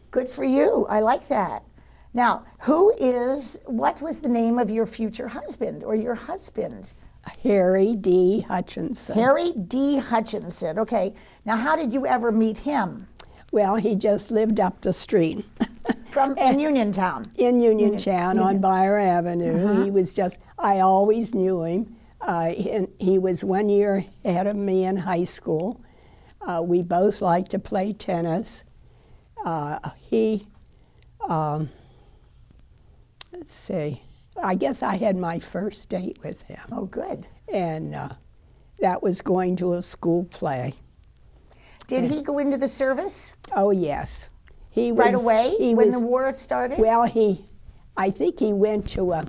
Speaker 1: Good for you. I like that. Now, what was the name of your future husband or your husband?
Speaker 2: Harry D. Hutchinson.
Speaker 1: Harry D. Hutchinson. Okay. Now, how did you ever meet him?
Speaker 2: Well, he just lived up the street.
Speaker 1: In Uniontown.
Speaker 2: In Uniontown on Byer Avenue. He was I always knew him. He was 1 year ahead of me in high school. We both liked to play tennis. He, let's see, I guess I had my first date with him.
Speaker 1: Oh, good.
Speaker 2: And that was going to a school play.
Speaker 1: Did he go into the service?
Speaker 2: Oh, yes. He
Speaker 1: Right
Speaker 2: was,
Speaker 1: away
Speaker 2: he
Speaker 1: when
Speaker 2: was,
Speaker 1: the war started?
Speaker 2: Well, I think he went to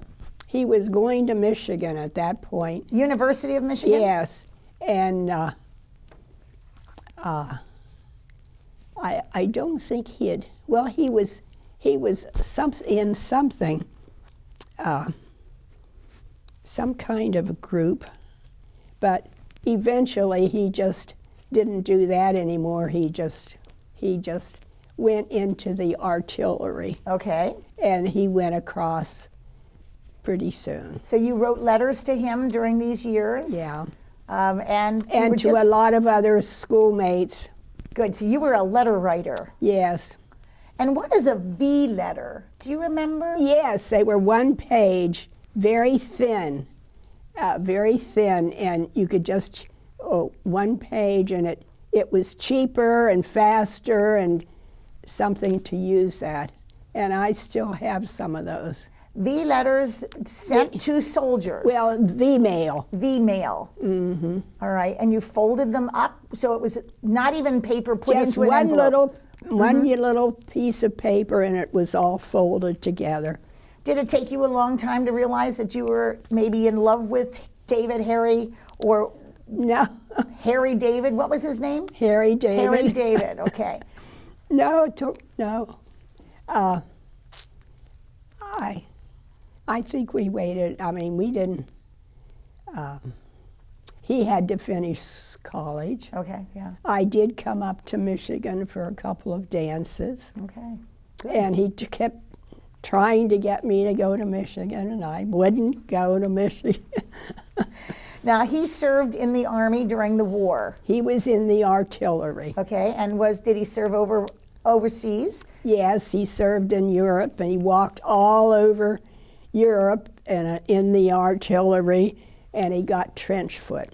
Speaker 2: he was going to Michigan at that point.
Speaker 1: University of Michigan?
Speaker 2: Yes. And I don't think he had, well, he was in something, some kind of a group, but eventually he just didn't do that anymore. He just went into the artillery.
Speaker 1: Okay.
Speaker 2: And he went across pretty soon.
Speaker 1: So you wrote letters to him during these years?
Speaker 2: Yeah.
Speaker 1: And
Speaker 2: to a lot of other schoolmates.
Speaker 1: Good. So you were a letter writer.
Speaker 2: Yes.
Speaker 1: And what is a V letter? Do you remember?
Speaker 2: Yes, they were one page, very thin, and you could just, one page, and it was cheaper and faster and something to use that. And I still have some of those.
Speaker 1: V letters sent to soldiers.
Speaker 2: Well, V-mail.
Speaker 1: V-mail.
Speaker 2: Mm-hmm.
Speaker 1: All right, and you folded them up, so it was not even paper put
Speaker 2: Just
Speaker 1: into an envelope.
Speaker 2: one little piece of paper, and it was all folded together.
Speaker 1: Did it take you a long time to realize that you were maybe in love with David Harry, or
Speaker 2: no,
Speaker 1: Harry David? What was his name?
Speaker 2: Harry David.
Speaker 1: Harry David. Okay.
Speaker 2: No. I think we waited. I mean, we didn't. He had to finish college.
Speaker 1: Okay. Yeah.
Speaker 2: I did come up to Michigan for a couple of dances.
Speaker 1: Okay. Good.
Speaker 2: And he kept trying to get me to go to Michigan, and I wouldn't go to Michigan.
Speaker 1: Now, he served in the Army during the war.
Speaker 2: He was in the artillery.
Speaker 1: Okay, and did he serve overseas?
Speaker 2: Yes, he served in Europe, and he walked all over Europe and in the artillery, and he got trench foot.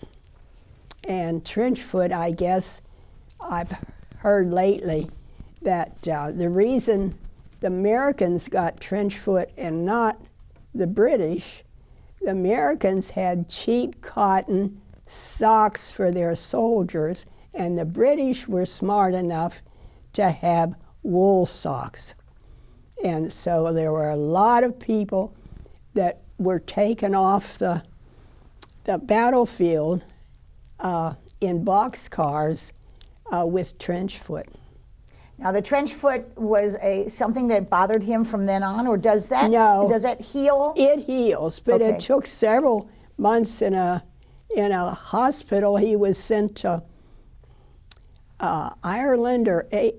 Speaker 2: And trench foot, I guess, I've heard lately that the reason the Americans got trench foot and not the British, the Americans had cheap cotton socks for their soldiers, and the British were smart enough to have wool socks. And so there were a lot of people that were taken off the battlefield in boxcars with trench foot.
Speaker 1: Now, the trench foot was something that bothered him from then on, or does that heal?
Speaker 2: It heals, but
Speaker 1: Okay.
Speaker 2: it took several months in a hospital. He was sent to Ireland he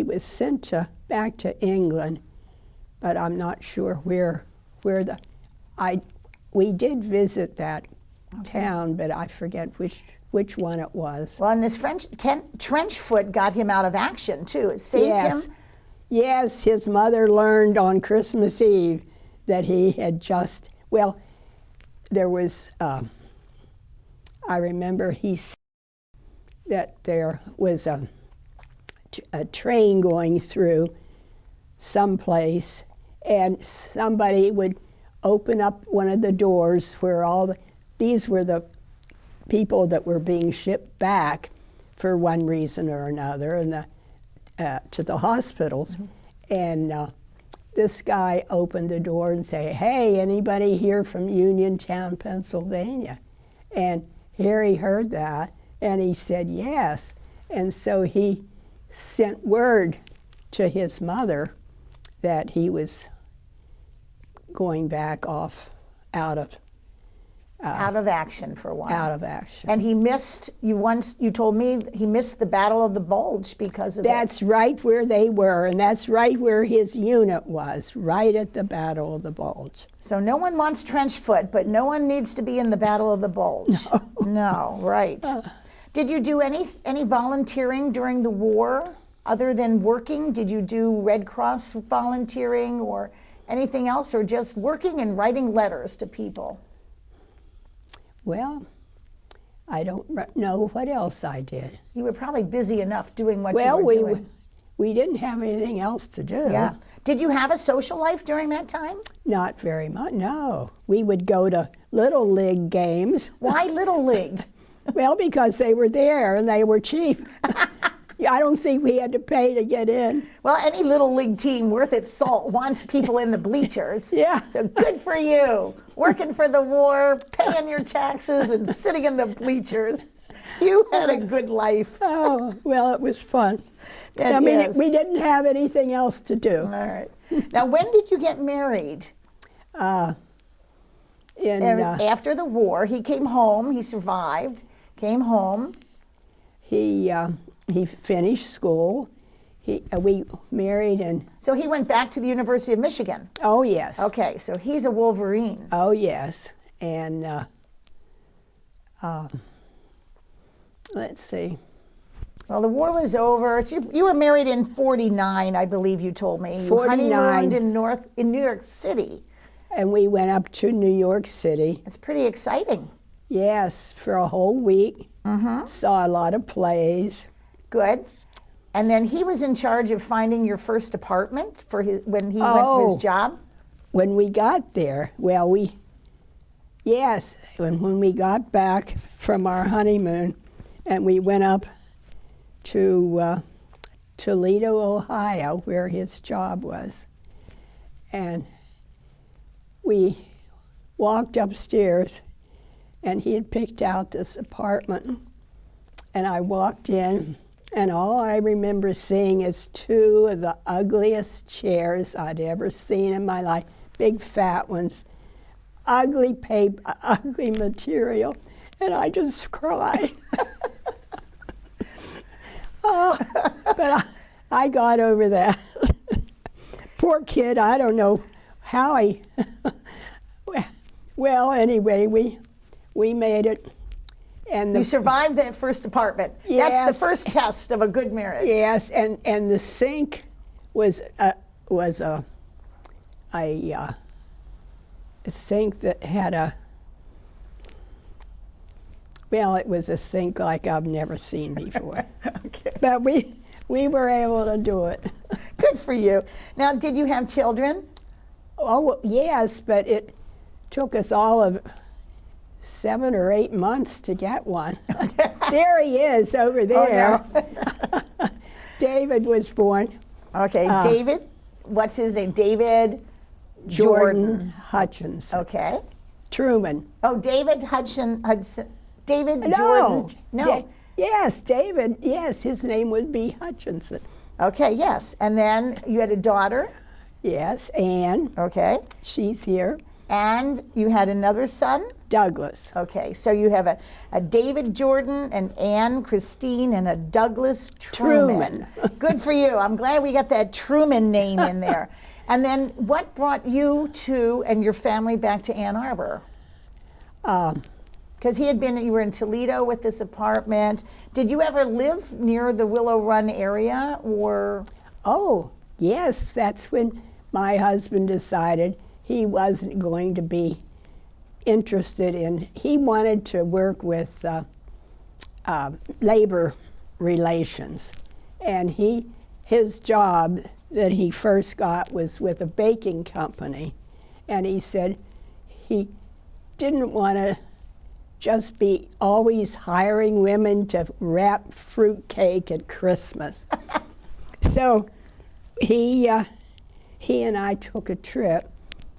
Speaker 2: was sent back to England, but I'm not sure where we did visit that town, but I forget which one it was.
Speaker 1: Well, and this trench foot got him out of action, too. It saved him.
Speaker 2: Yes, his mother learned on Christmas Eve that he had just, there was, I remember he said that there was a train going through someplace, and somebody would open up one of the doors where these were the people that were being shipped back for one reason or another, and to the hospitals. Mm-hmm. And this guy opened the door and said, "Hey, anybody here from Uniontown, Pennsylvania?" And Harry heard that, and he said yes. And so he sent word to his mother that he was going back out of
Speaker 1: action for a while.
Speaker 2: Out of action.
Speaker 1: And he missed, you told me he missed the Battle of the Bulge because of
Speaker 2: That's right where they were, and that's right where his unit was, right at the Battle of the Bulge.
Speaker 1: So no one wants trench foot, but no one needs to be in the Battle of the Bulge. No, right. Did you do any volunteering during the war other than working? Did you do Red Cross volunteering or anything else, or just working and writing letters to people?
Speaker 2: Well, I don't know what else I did.
Speaker 1: You were probably busy enough doing what
Speaker 2: Well,
Speaker 1: you were doing.
Speaker 2: we didn't have anything else to do.
Speaker 1: Yeah. Did you have a social life during that time?
Speaker 2: Not very much, no. We would go to Little League games.
Speaker 1: Why Little League?
Speaker 2: Well, because they were there and they were cheap. I don't think we had to pay to get in.
Speaker 1: Well, any Little League team worth its salt wants people in the bleachers.
Speaker 2: Yeah.
Speaker 1: So good for you. Working for the war, paying your taxes, and sitting in the bleachers. You had a good life.
Speaker 2: Oh, well, it was fun.
Speaker 1: It is.
Speaker 2: We didn't have anything else to do.
Speaker 1: All right. Now, when did you get married? After the war, he came home. He survived. Came home.
Speaker 2: He finished school. We married and.
Speaker 1: So he went back to the University of Michigan.
Speaker 2: Oh yes.
Speaker 1: Okay, so he's a Wolverine.
Speaker 2: Oh yes, and let's see.
Speaker 1: Well, the war was over. So you were married in '49, I believe you told me. You
Speaker 2: 49.
Speaker 1: honeymooned in New York City.
Speaker 2: And we went up to New York City.
Speaker 1: It's pretty exciting.
Speaker 2: Yes, for a whole week. Mm-hmm. Saw a lot of plays.
Speaker 1: Good. And then he was in charge of finding your first apartment when he went for his job?
Speaker 2: When we got there, well, when we got back from our honeymoon and we went up to Toledo, Ohio, where his job was. And we walked upstairs and he had picked out this apartment. And I walked in, and all I remember seeing is two of the ugliest chairs I'd ever seen in my life, big fat ones, ugly paper, ugly material, and I just cried. But I got over that. Poor kid, I don't know how he. Well, anyway, we made it. And
Speaker 1: you survived that first apartment.
Speaker 2: Yes.
Speaker 1: That's the first test of a good marriage.
Speaker 2: Yes, and the sink was a sink that had it was a sink like I've never seen before.
Speaker 1: Okay.
Speaker 2: But we were able to do it.
Speaker 1: Good for you. Now, did you have children?
Speaker 2: Oh, yes, but it took us all of 7 or 8 months to get one. There he is over there.
Speaker 1: Oh, no.
Speaker 2: David was born.
Speaker 1: Okay, David, what's his name? David
Speaker 2: Jordan Hutchinson.
Speaker 1: Okay.
Speaker 2: Truman.
Speaker 1: Oh, David Hudson. David
Speaker 2: No.
Speaker 1: Jordan. No.
Speaker 2: Yes, David. Yes, his name would be Hutchinson.
Speaker 1: Okay, yes. And then you had a daughter.
Speaker 2: Yes, Anne.
Speaker 1: Okay.
Speaker 2: She's here.
Speaker 1: And you had another son?
Speaker 2: Douglas.
Speaker 1: Okay, so you have a David Jordan, an Anne Christine, and a Douglas Truman. Good for you. I'm glad we got that Truman name in there. And then what brought you and your family back to Ann Arbor? Because you were in Toledo with this apartment. Did you ever live near the Willow Run area, or?
Speaker 2: Oh, yes, that's when my husband decided he wasn't going to be interested in, he wanted to work with labor relations. And his job that he first got was with a baking company. And he said he didn't want to just be always hiring women to wrap fruit cake at Christmas. So he and I took a trip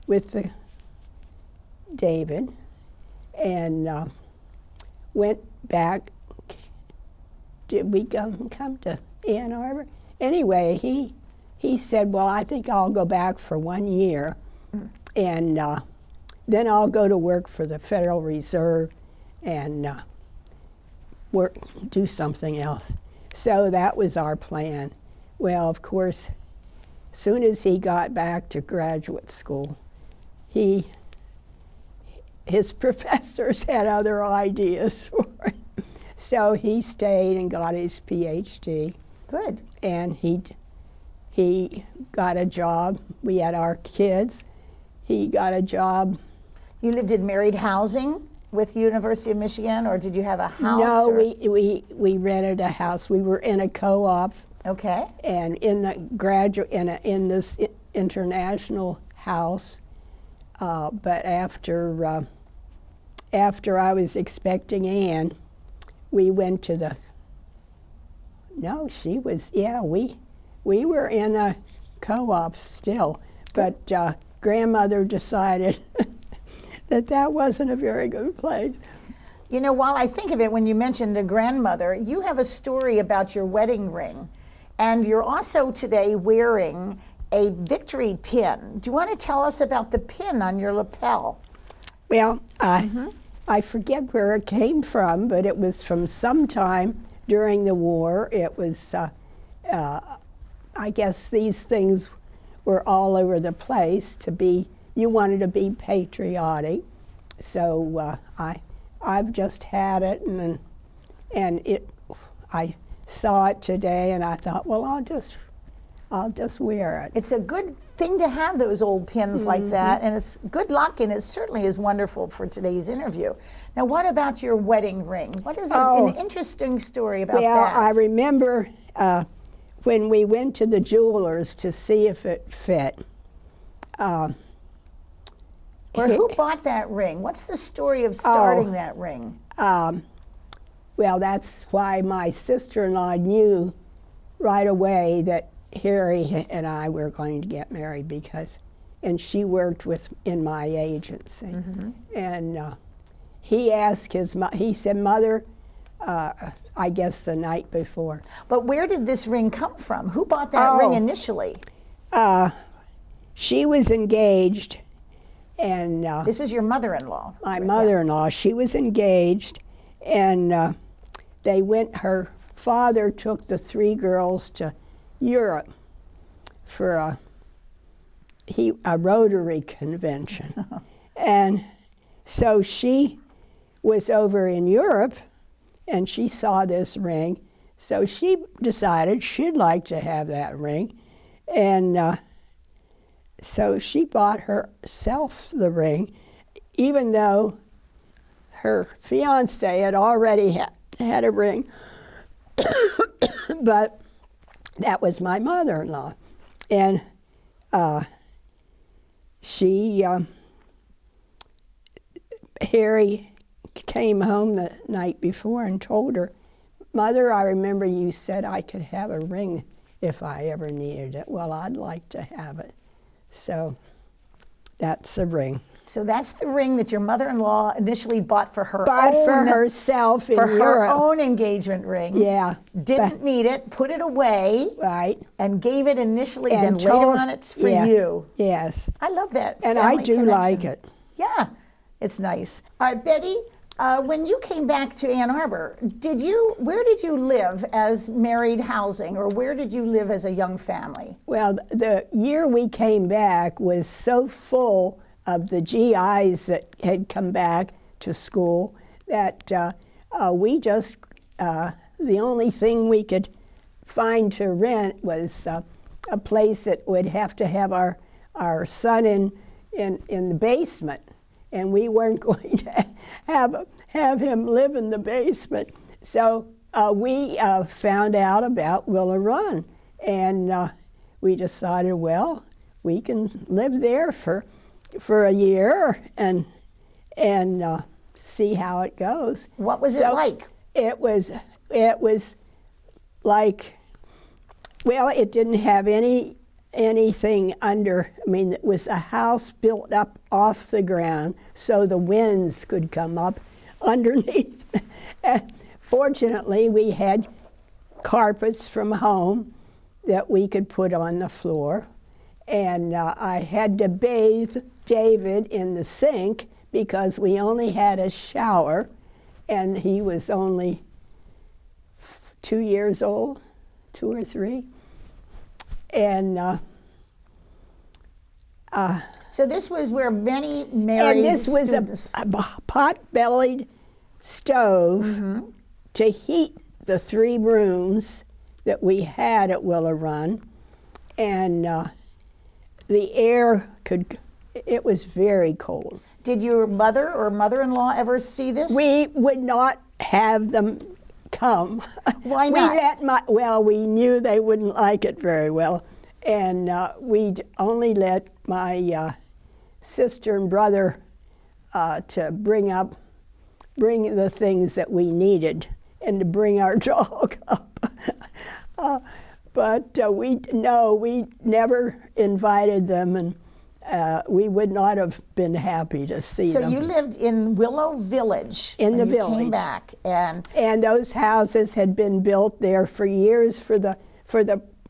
Speaker 2: with David and went back. Did we come to Ann Arbor? Anyway, he said, well, I think I'll go back for 1 year, and then I'll go to work for the Federal Reserve and do something else. So that was our plan. Well, of course, as soon as he got back to graduate school, his professors had other ideas for him. So he stayed and got his PhD.
Speaker 1: Good.
Speaker 2: And he got a job. We had our kids. He got a job.
Speaker 1: You lived in married housing? with University of Michigan, or did you have a house?
Speaker 2: No,
Speaker 1: or?
Speaker 2: we rented a house. We were in a co-op.
Speaker 1: Okay.
Speaker 2: And in the in this international house, but after I was expecting Ann, we went to the. No, she was. Yeah, we were in a co-op still, but grandmother decided that wasn't a very good place.
Speaker 1: You know, while I think of it, when you mentioned a grandmother, you have a story about your wedding ring, and you're also today wearing a victory pin. Do you want to tell us about the pin on your lapel?
Speaker 2: Well, I forget where it came from, but it was from sometime during the war. It was, I guess these things were all over the place you wanted to be patriotic. So I've just had it, and I saw it today, and I thought, well, I'll just wear it.
Speaker 1: It's a good thing to have those old pins like that, and it's good luck, and it certainly is wonderful for today's interview. Now, what about your wedding ring? What is an interesting story about that?
Speaker 2: Well, I remember when we went to the jeweler's to see if it fit.
Speaker 1: Or who bought that ring? What's the story of starting that ring?
Speaker 2: Well, that's why my sister-in-law knew right away that Harry and I were going to get married and she worked in my agency. And he asked he said, Mother, I guess the night before.
Speaker 1: But where did this ring come from? Who bought that ring initially?
Speaker 2: She was engaged, and
Speaker 1: this was your mother-in-law.
Speaker 2: My mother-in-law. She was engaged, and her father took the three girls to Europe for a Rotary convention. And so she was over in Europe, and she saw this ring, so she decided she'd like to have that ring. And so she bought herself the ring, even though her fiance had already had a ring. But that was my mother-in-law. And Harry came home the night before and told her, Mother, I remember you said I could have a ring if I ever needed it. Well, I'd like to have it. So that's the ring.
Speaker 1: So that's the ring that your mother-in-law initially bought for her
Speaker 2: herself in Europe.
Speaker 1: For her own engagement ring.
Speaker 2: Yeah.
Speaker 1: Didn't need it, put it away.
Speaker 2: Right.
Speaker 1: And gave it initially, then later on it's for you.
Speaker 2: Yes.
Speaker 1: I love that.
Speaker 2: And I do
Speaker 1: connection.
Speaker 2: like it.
Speaker 1: Yeah, it's nice. All right, Betty, when you came back to Ann Arbor, where did you live as married housing, or where did you live as a young family?
Speaker 2: Well, the year we came back was so full of the GIs that had come back to school that we just, the only thing we could find to rent was a place that would have to have our son in the basement. And we weren't going to have him live in the basement. So we found out about Willow Run, and we decided, well, we can live there for a year and see how it goes.
Speaker 1: What was it like?
Speaker 2: It was like, well, it didn't have anything under. I mean, it was a house built up off the ground so the winds could come up underneath. Fortunately, we had carpets from home that we could put on the floor, and I had to bathe David in the sink because we only had a shower, and he was only 2 years old, 2 or 3. And
Speaker 1: so this was where many married
Speaker 2: and this was a pot-bellied stove to heat the 3 rooms that we had at Willow Run, and the air it was very cold.
Speaker 1: Did your mother or mother-in-law ever see this?
Speaker 2: We would not have them come.
Speaker 1: Why not?
Speaker 2: We knew they wouldn't like it very well, and we'd only let my sister and brother to bring the things that we needed and to bring our dog up. But we never invited them, and we would not have been happy to see them.
Speaker 1: So you lived in Willow Village
Speaker 2: in the
Speaker 1: when you
Speaker 2: village.
Speaker 1: came back, and
Speaker 2: those houses had been built there for years for the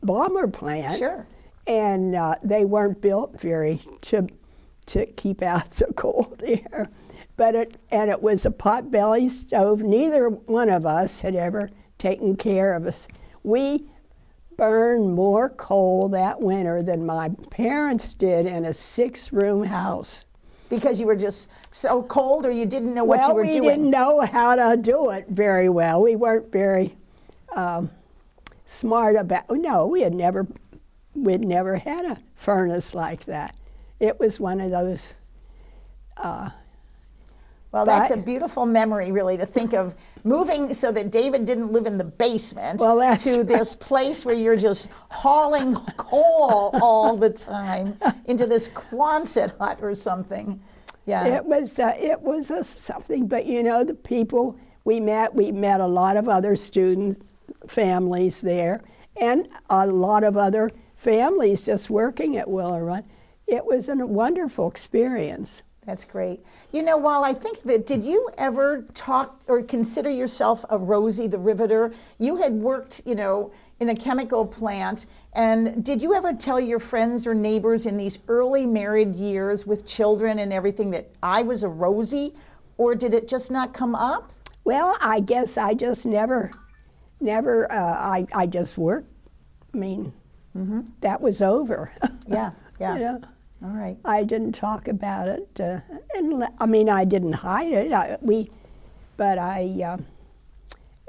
Speaker 2: bomber plant.
Speaker 1: Sure.
Speaker 2: And they weren't built to keep out the cold air. But it was a pot-belly stove. Neither one of us had ever taken care of us. We burned more coal that winter than my parents did in a 6-room house.
Speaker 1: Because you were just so cold, or you didn't know what you were doing?
Speaker 2: We didn't know how to do it very well. We weren't very smart about. No, we'd never had a furnace like that. It was one of those.
Speaker 1: Well, that's a beautiful memory, really, to think of moving so that David didn't live in the basement to this place where you're just hauling coal all the time into this Quonset hut or something. Yeah,
Speaker 2: it was something. But you know, the people we met a lot of other students, families there, and a lot of other families just working at Willow Run. It was a wonderful experience.
Speaker 1: That's great. You know, while I think of it, did you ever talk or consider yourself a Rosie the Riveter? You had worked, you know, in a chemical plant, and did you ever tell your friends or neighbors in these early married years with children and everything that I was a Rosie, or did it just not come up?
Speaker 2: Well, I guess I just never, I just worked. I mean, that was over.
Speaker 1: Yeah, yeah.
Speaker 2: You know?
Speaker 1: All right.
Speaker 2: I didn't talk about it, and I mean, I didn't hide it.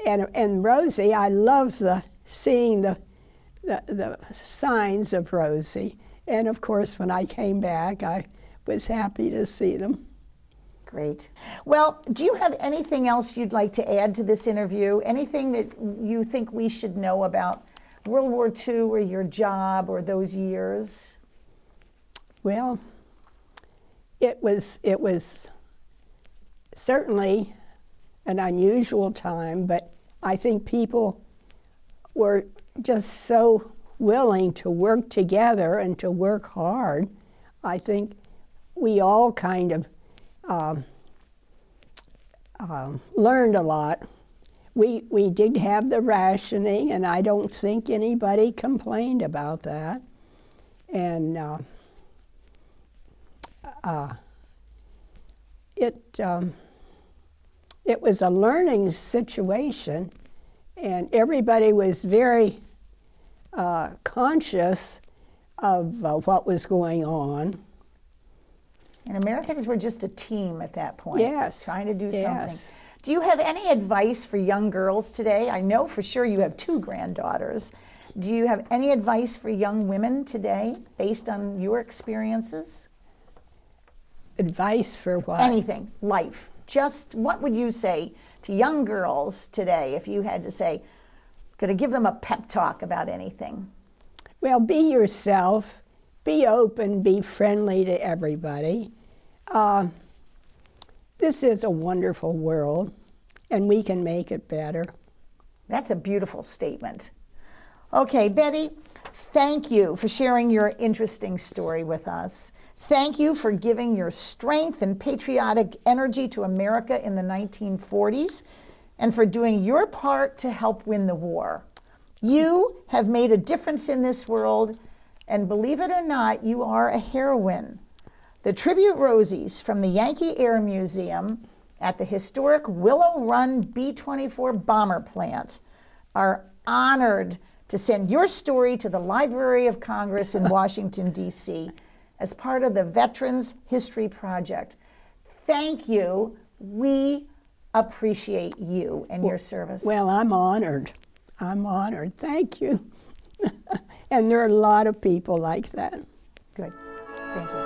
Speaker 2: And Rosie, I love seeing the signs of Rosie, and of course, when I came back, I was happy to see them.
Speaker 1: Great. Well, do you have anything else you'd like to add to this interview? Anything that you think we should know about World War II or your job or those years?
Speaker 2: Well, it was certainly an unusual time, but I think people were just so willing to work together and to work hard. I think we all kind of learned a lot. We did have the rationing, and I don't think anybody complained about that. And it was a learning situation, and everybody was very conscious of what was going on.
Speaker 1: And Americans were just a team at that point,
Speaker 2: yes,
Speaker 1: trying to do something. Do you have any advice for young girls today? I know for sure you have 2 granddaughters. Do you have any advice for young women today based on your experiences?
Speaker 2: Advice for what?
Speaker 1: Anything, life. Just what would you say to young girls today if you had to say, going to give them a pep talk about anything?
Speaker 2: Well, be yourself, be open, be friendly to everybody. This is a wonderful world, and we can make it better.
Speaker 1: That's a beautiful statement. Okay, Betty, thank you for sharing your interesting story with us. Thank you for giving your strength and patriotic energy to America in the 1940s, and for doing your part to help win the war. You have made a difference in this world, and believe it or not, you are a heroine. The tribute Rosies from the Yankee Air Museum at the historic Willow Run B-24 bomber plant are honored to send your story to the Library of Congress in Washington, D.C. as part of the Veterans History Project. Thank you. We appreciate you and your service.
Speaker 2: Well, I'm honored. I'm honored. Thank you. And there are a lot of people like that.
Speaker 1: Good. Thank you.